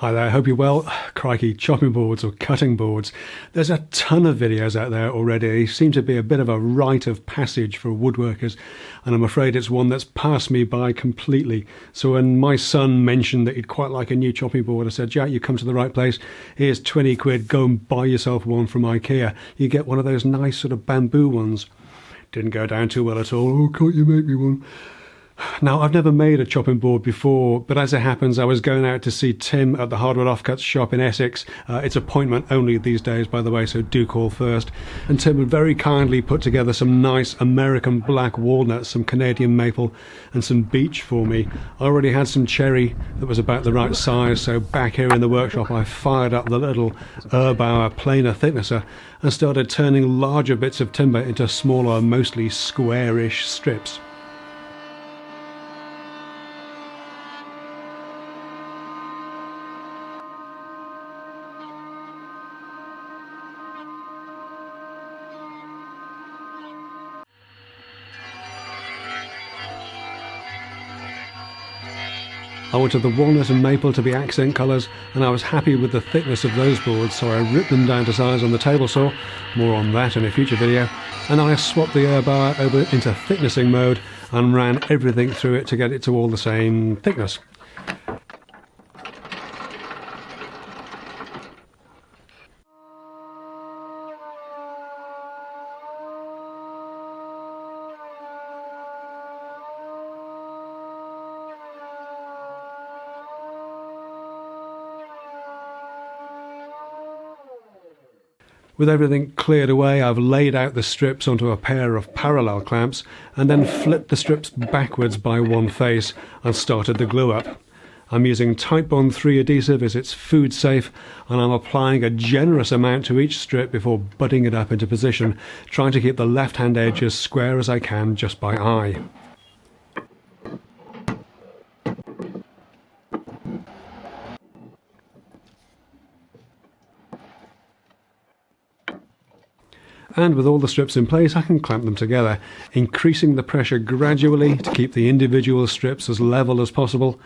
Hi there, hope you're well. Crikey, chopping boards or cutting boards. There's a ton of videos out there already. They seem to be a bit of a rite of passage for woodworkers, and I'm afraid it's one that's passed me by completely. So when my son mentioned that he'd quite like a new chopping board, I said, Jack, you come to the right place. Here's 20 quid, go and buy yourself one from IKEA. You get one of those nice sort of bamboo ones. Didn't go down too well at all. Oh, can't you make me one? Now, I've never made a chopping board before, but as it happens, I was going out to see Tim at the Hardwood Offcuts shop in Essex. It's appointment only these days, by the way, so do call first. And Tim had very kindly put together some nice American black walnuts, some Canadian maple, and some beech for me. I already had some cherry that was about the right size, so back here in the workshop, I fired up the little Erbauer planer thicknesser and started turning larger bits of timber into smaller, mostly squarish strips. I wanted the walnut and maple to be accent colours, and I was happy with the thickness of those boards, so I ripped them down to size on the table saw, more on that in a future video, and I swapped the Erbauer over into thicknessing mode and ran everything through it to get it to all the same thickness. With everything cleared away, I've laid out the strips onto a pair of parallel clamps and then flipped the strips backwards by one face and started the glue up. I'm using Titebond 3 adhesive as it's food safe, and I'm applying a generous amount to each strip before butting it up into position, trying to keep the left hand edge as square as I can just by eye. And with all the strips in place, I can clamp them together, increasing the pressure gradually to keep the individual strips as level as possible.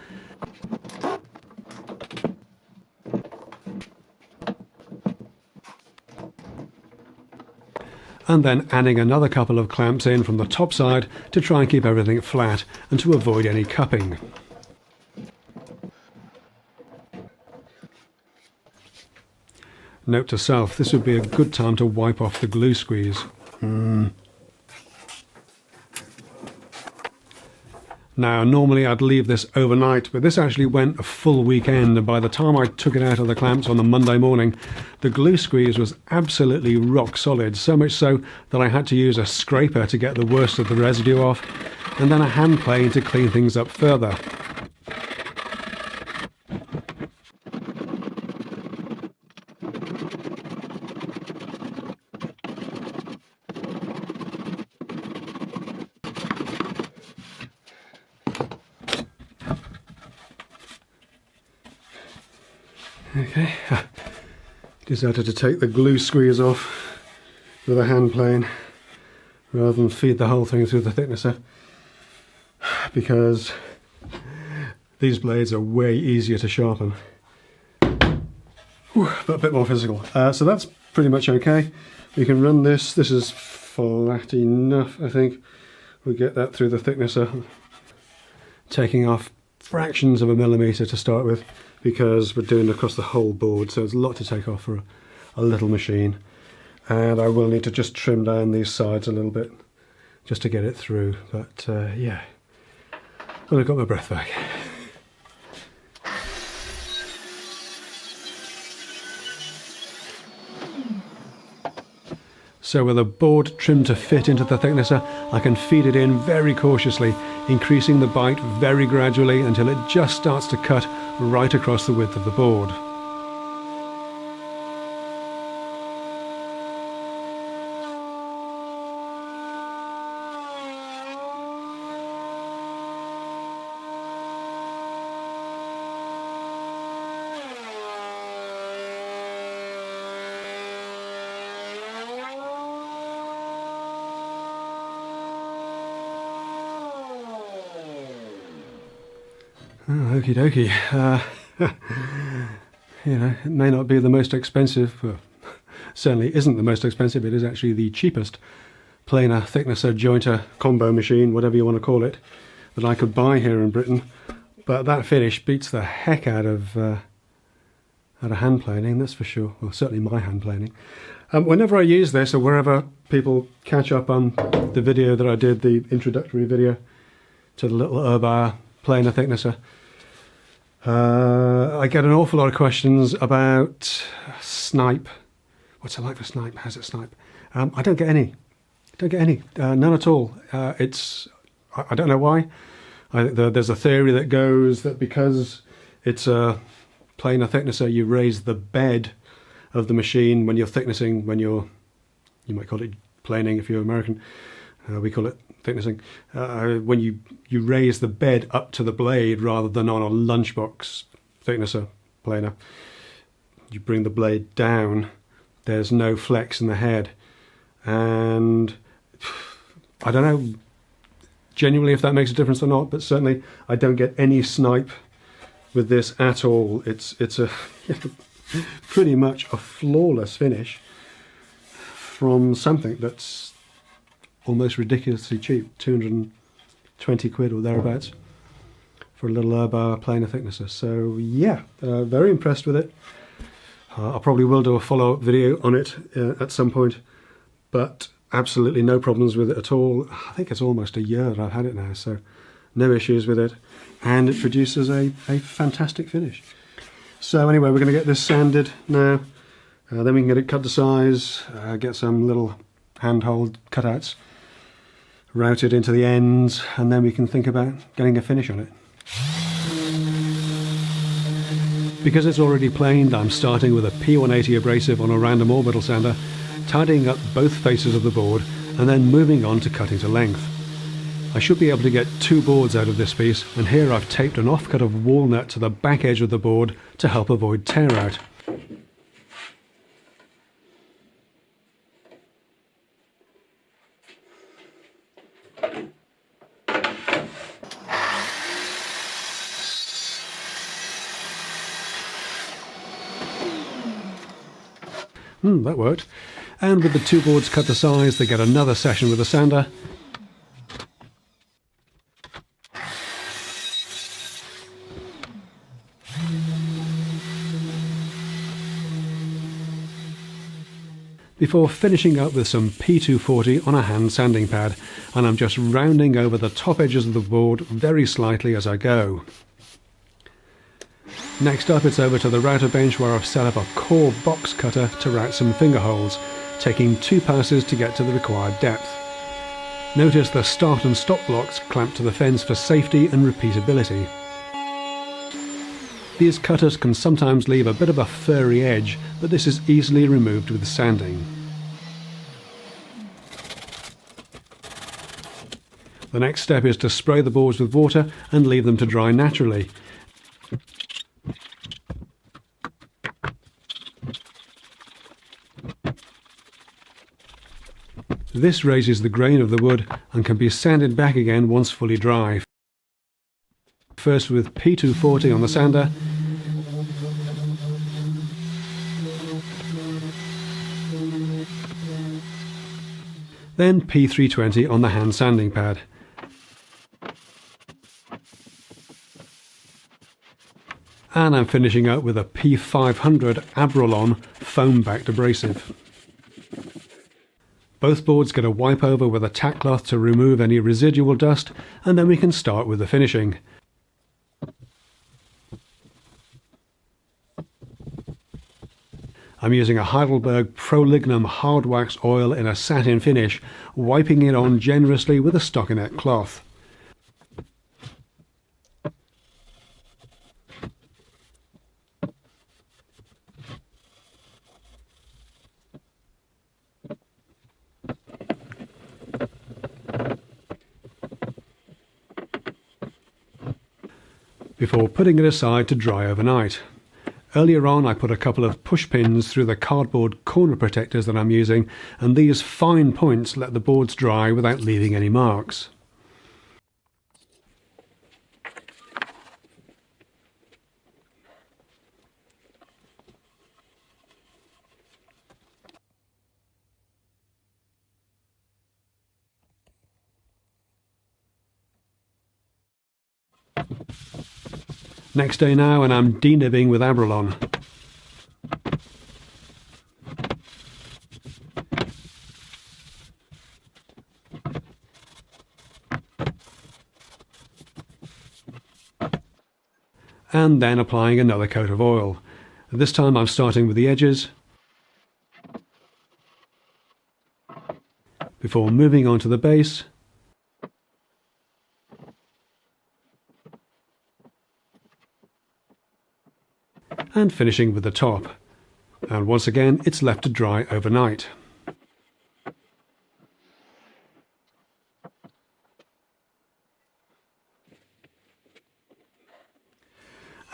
And then adding another couple of clamps in from the top side to try and keep everything flat and to avoid any cupping. Note to self, this would be a good time to wipe off the glue squeeze. Now, normally I'd leave this overnight, but this actually went a full weekend, and by the time I took it out of the clamps on the Monday morning, the glue squeeze was absolutely rock solid, so much so that I had to use a scraper to get the worst of the residue off, and then a hand plane to clean things up further. Okay, decided to take the glue squeeze off with a hand plane rather than feed the whole thing through the thicknesser, because these blades are way easier to sharpen. But a bit more physical. So that's pretty much okay. We can run this. This is flat enough, I think. We'll get that through the thicknesser, taking off fractions of a millimetre to start with, because we're doing across the whole board, so it's a lot to take off for a little machine. And I will need to just trim down these sides a little bit just to get it through, but yeah, well, I've got my breath back. So with a board trimmed to fit into the thicknesser, I can feed it in very cautiously, increasing the bite very gradually until it just starts to cut right across the width of the board. Oh, okie dokie. You know, it may not be the most expensive, well, certainly isn't the most expensive, it is actually the cheapest planer, thicknesser, jointer, combo machine, whatever you want to call it, that I could buy here in Britain. But that finish beats the heck out of hand planing, that's for sure. Well, certainly my hand planing. Whenever I use this, or wherever people catch up on the video that I did, the introductory video to the little Urbar planer thicknesser, I get an awful lot of questions about snipe. What's it like for snipe? How's it snipe? I don't get any. None at all. I don't know why. There's a theory that goes that because it's a planer thicknesser, you raise the bed of the machine when you're thicknessing, you might call it planing if you're American, we call it thicknessing, when you raise the bed up to the blade rather than on a lunchbox thicknesser planer. You bring the blade down, there's no flex in the head, and I don't know genuinely if that makes a difference or not, but certainly I don't get any snipe with this at all. It's a pretty much a flawless finish from something that's almost ridiculously cheap, 220 quid or thereabouts for a little Urbar planer thicknesser. So yeah, very impressed with it. I probably will do a follow-up video on it at some point, but absolutely no problems with it at all. I think it's almost a year that I've had it now, so no issues with it, and it produces a fantastic finish. So anyway, we're going to get this sanded now, then we can get it cut to size, get some little handhold cutouts routed into the ends, and then we can think about getting a finish on it. Because it's already planed, I'm starting with a P180 abrasive on a random orbital sander, tidying up both faces of the board and then moving on to cutting to length. I should be able to get 2 boards out of this piece, and here I've taped an offcut of walnut to the back edge of the board to help avoid tear out. That worked. And with the 2 boards cut to size, they get another session with the sander. Before finishing up with some P240 on a hand sanding pad, and I'm just rounding over the top edges of the board very slightly as I go. Next up, it's over to the router bench where I've set up a core box cutter to route some finger holes, taking 2 passes to get to the required depth. Notice the start and stop blocks clamped to the fence for safety and repeatability. These cutters can sometimes leave a bit of a furry edge, but this is easily removed with sanding. The next step is to spray the boards with water and leave them to dry naturally. This raises the grain of the wood and can be sanded back again once fully dry. First with P240 on the sander, then P320 on the hand sanding pad. And I'm finishing up with a P500 Abrolon foam-backed abrasive. Both boards get a wipe over with a tack cloth to remove any residual dust, and then we can start with the finishing. I'm using a Heidelberg Prolignum hard wax oil in a satin finish, wiping it on generously with a stockinette cloth. Before putting it aside to dry overnight. Earlier on I put a couple of push pins through the cardboard corner protectors that I'm using, and these fine points let the boards dry without leaving any marks. Next day now, and I'm denibbing with Abralon. And then applying another coat of oil. This time I'm starting with the edges before moving on to the base and finishing with the top. And once again, it's left to dry overnight.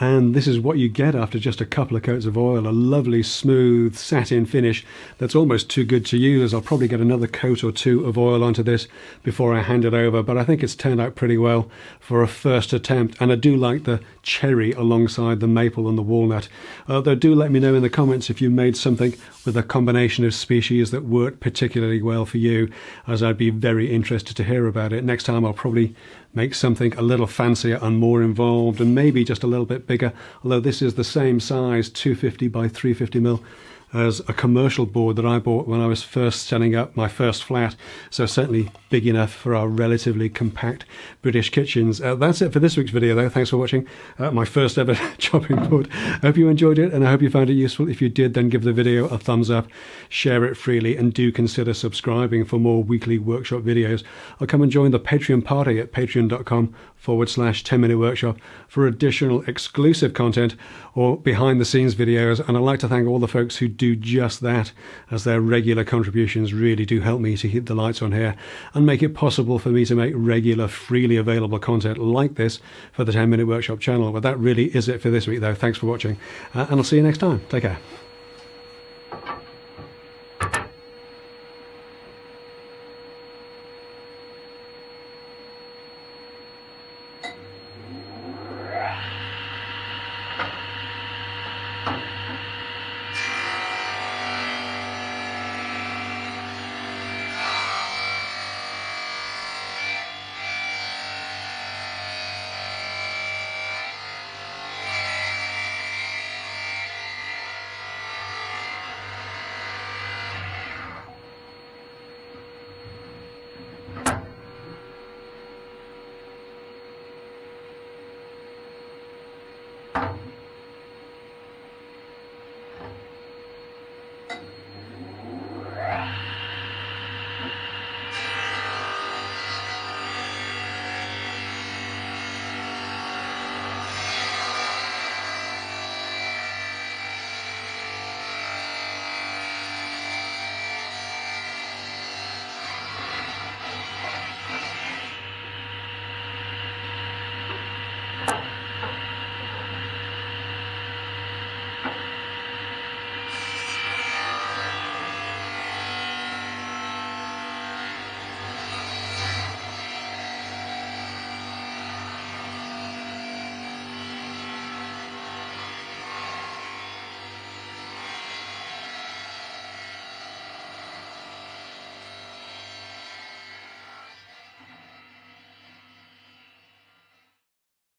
And this is what you get after just a couple of coats of oil, a lovely smooth satin finish that's almost too good to use. I'll probably get another coat or two of oil onto this before I hand it over, but I think it's turned out pretty well for a first attempt. And I do like the cherry alongside the maple and the walnut. Though do let me know in the comments if you made something with a combination of species that worked particularly well for you, as I'd be very interested to hear about it. Next time I'll probably make something a little fancier and more involved, and maybe just a little bit bigger, although this is the same size, 250 by 350 mil, as a commercial board that I bought when I was first setting up my first flat, so certainly big enough for our relatively compact British kitchens. That's it for this week's video though. Thanks for watching my first ever chopping board. I hope you enjoyed it and I hope you found it useful. If you did, then give the video a thumbs up, share it freely, and do consider subscribing for more weekly workshop videos. I'll come and join the Patreon party at patreon.com/10-minute workshop for additional exclusive content or behind the scenes videos. And I'd like to thank all the folks who do just that, as their regular contributions really do help me to keep the lights on here and make it possible for me to make regular, freely available content like this for the 10-minute workshop channel. But that really is it for this week though. Thanks for watching, and I'll see you next time. Take care.